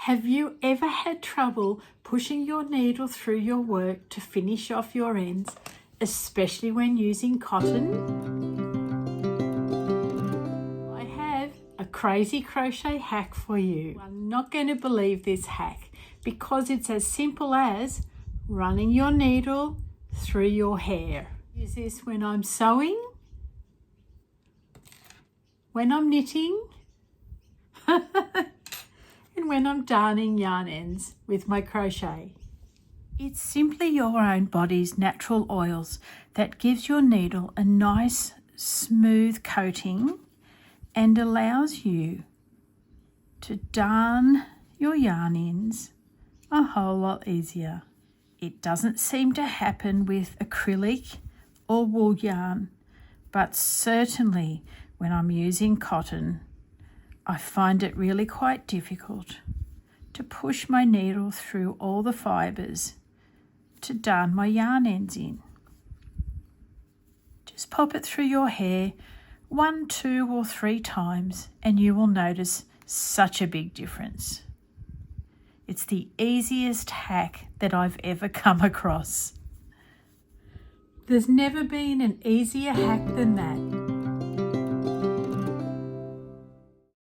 Have you ever had trouble pushing your needle through your work to finish off your ends, especially when using cotton? I have a crazy crochet hack for you. I'm not going to believe this hack because it's as simple as running your needle through your hair. Use this when I'm sewing, when I'm knitting, and when I'm darning yarn ends with my crochet. It's simply your own body's natural oils that gives your needle a nice smooth coating and allows you to darn your yarn ends a whole lot easier. It doesn't seem to happen with acrylic or wool yarn, but certainly when I'm using cotton, I find it really quite difficult to push my needle through all the fibres to darn my yarn ends in. Just pop it through your hair 1, 2 or 3 times and you will notice such a big difference. It's the easiest hack that I've ever come across. There's never been an easier hack than that.